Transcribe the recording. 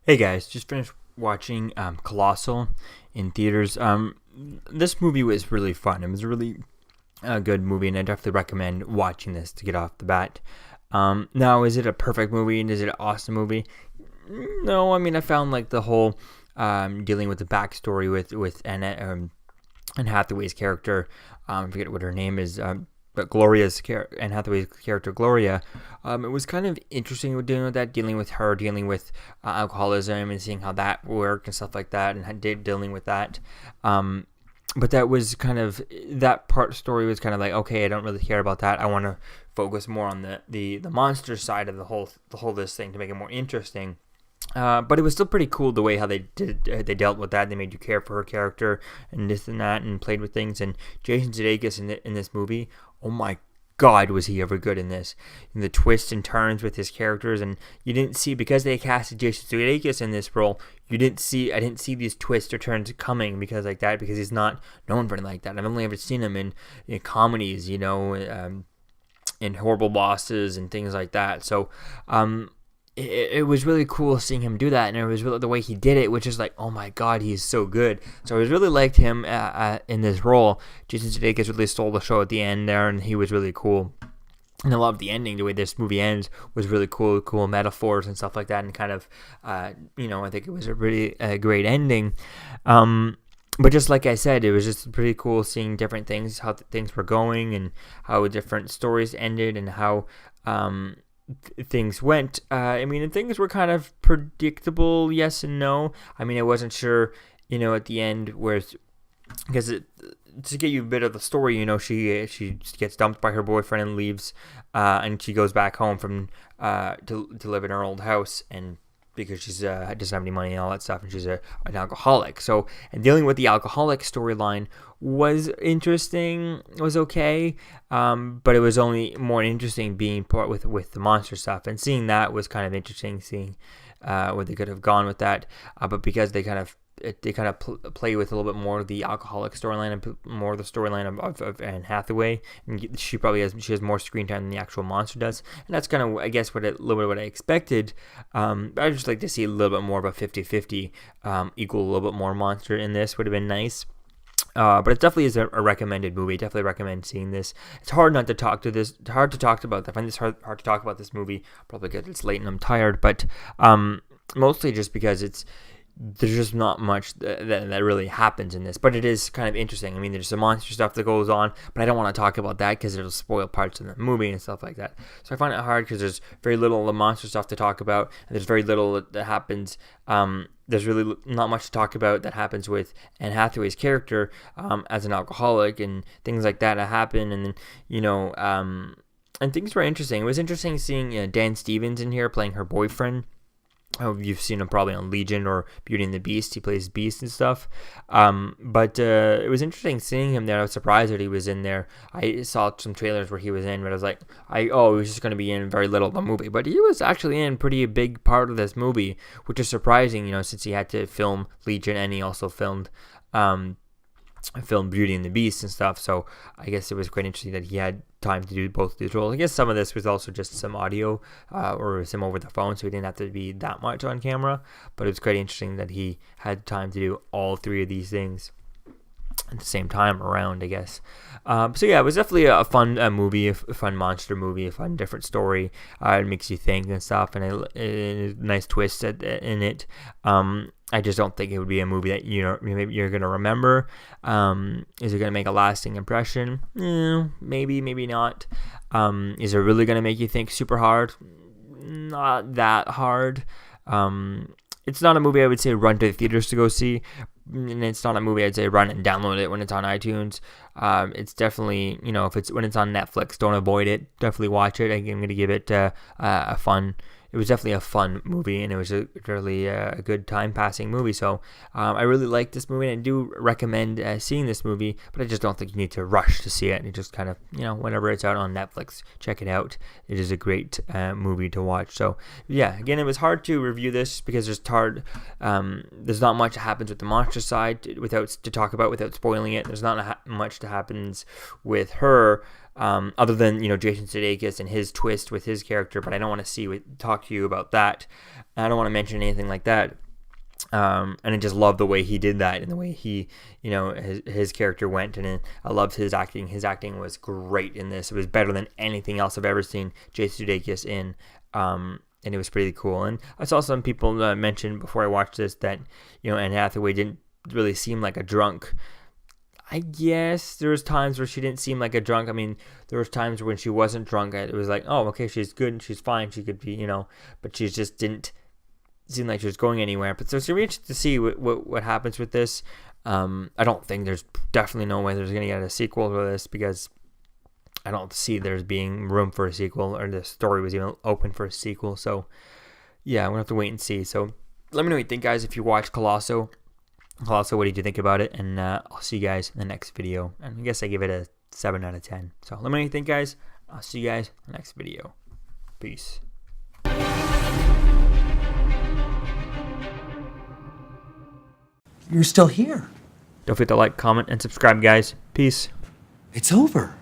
Hey guys, just finished watching Colossal in theaters. This movie was really fun. It was a really good movie, and I definitely recommend watching this to get off the bat. Now, is it a perfect movie and is it an awesome movie? No, I mean I found like the whole dealing with the backstory with Anne Hathaway's character. I forget what her name is. But Anne Hathaway's character Gloria, it was kind of interesting with dealing with that, dealing with her, dealing with alcoholism and seeing how that worked and stuff like that, and dealing with that. But that was kind of that part story was kind of like, okay, I don't really care about that. I want to focus more on the monster side of the whole this thing to make it more interesting. But it was still pretty cool the way how they dealt with that. They made you care for her character and this and that, and played with things. And Jason Sudeikis in this movie, oh my God, was he ever good in this? In the twists and turns with his characters, and you didn't see, because they casted Jason Sudeikis in this role. I didn't see these twists or turns coming because he's not known for anything like that. I've only ever seen him in comedies, in Horrible Bosses and things like that. So, it was really cool seeing him do that, and it was really the way he did it, which is like, oh my God, he's so good. So I really liked him in this role. Jason Sudeikis really stole the show at the end there, and he was really cool. And I love the ending, the way this movie ends was really cool metaphors and stuff like that, and kind of, I think it was a really great ending. But just like I said, it was just pretty cool seeing different things, how things were going, and how different stories ended, and how things went. And things were kind of predictable, yes and no. I wasn't sure, at the end, because to get you a bit of the story, she gets dumped by her boyfriend and leaves, and she goes back home to live in her old house, and because she's doesn't have any money and all that stuff, and she's an alcoholic. So, and dealing with the alcoholic storyline was interesting, was okay, but it was only more interesting being part with the monster stuff, and seeing that was kind of interesting, seeing where they could have gone with that, but because they kind of play with a little bit more of the alcoholic storyline and more of the storyline of Anne Hathaway, and she has more screen time than the actual monster does, and that's kind of, I guess, a little bit what I expected. I'd just like to see a little bit more of a 50-50, equal a little bit more monster in this would have been nice. But it definitely is a recommended movie. Definitely recommend seeing this. It's hard not to talk to this. Hard to talk about. I find this hard to talk about this movie. Probably because it's late and I'm tired. But mostly just because there's just not much that really happens in this, but it is kind of interesting. There's some monster stuff that goes on, but I don't want to talk about that because it'll spoil parts of the movie and stuff like that. So I find it hard because there's very little of the monster stuff to talk about, and there's very little that happens. There's really not much to talk about that happens with Anne Hathaway's character as an alcoholic, and things like that happen, and then and things were interesting. It was interesting seeing Dan Stevens in here playing her boyfriend. Oh, you've seen him probably on Legion or Beauty and the Beast. He plays Beast and stuff. But it was interesting seeing him there. I was surprised that he was in there. I saw some trailers where he was in, but I was like, he was just going to be in very little of the movie. But he was actually in pretty a big part of this movie, which is surprising, since he had to film Legion and he also filmed Beauty and the Beast and stuff. So I guess it was quite interesting that he had time to do both of these roles. I guess some of this was also just some audio or some over the phone, so he didn't have to be that much on camera, but it was quite interesting that he had time to do all three of these things at the same time around, I guess. So yeah, it was definitely a fun movie, a fun monster movie, a fun different story. It makes you think and stuff, and a nice twist in it. I just don't think it would be a movie that maybe you're gonna remember. Is it gonna make a lasting impression? Maybe, maybe not. Is it really gonna make you think super hard? Not that hard. It's not a movie I would say run to the theaters to go see, and it's not a movie I'd say run and download it when it's on iTunes. It's definitely, when it's on Netflix, don't avoid it. Definitely watch it. I'm going to give it a fun. It was definitely a fun movie, and it was really a good time-passing movie. So I really like this movie, and I do recommend seeing this movie, but I just don't think you need to rush to see it. And just kind of, whenever it's out on Netflix, check it out. It is a great movie to watch. So, yeah, again, it was hard to review this because there's not much that happens with the monster side to talk about without spoiling it. There's not much that happens with her other than, Jason Sudeikis and his twist with his character, but I don't want to talk to you about that. I don't want to mention anything like that. And I just love the way he did that and the way he, his character went. And I loved his acting. His acting was great in this. It was better than anything else I've ever seen Jason Sudeikis in. And it was pretty cool. And I saw some people mention before I watched this that, Anne Hathaway didn't really seem like a drunk. I guess there was times where she didn't seem like a drunk. I mean, there was times when she wasn't drunk. It was like, oh, okay, she's good and she's fine. She could be, but she just didn't seem like she was going anywhere. But so it's really interesting to see what happens with this. I don't think there's definitely no way there's going to get a sequel to this, because I don't see there's being room for a sequel, or the story was even open for a sequel. So yeah, I'm going to have to wait and see. So let me know what you think, guys, if you watch Colossal. What did you think about it? And I'll see you guys in the next video. And I guess I give it a 7 out of 10. So let me know what you think, guys. I'll see you guys in the next video. Peace. You're still here. Don't forget to like, comment, and subscribe, guys. Peace. It's over.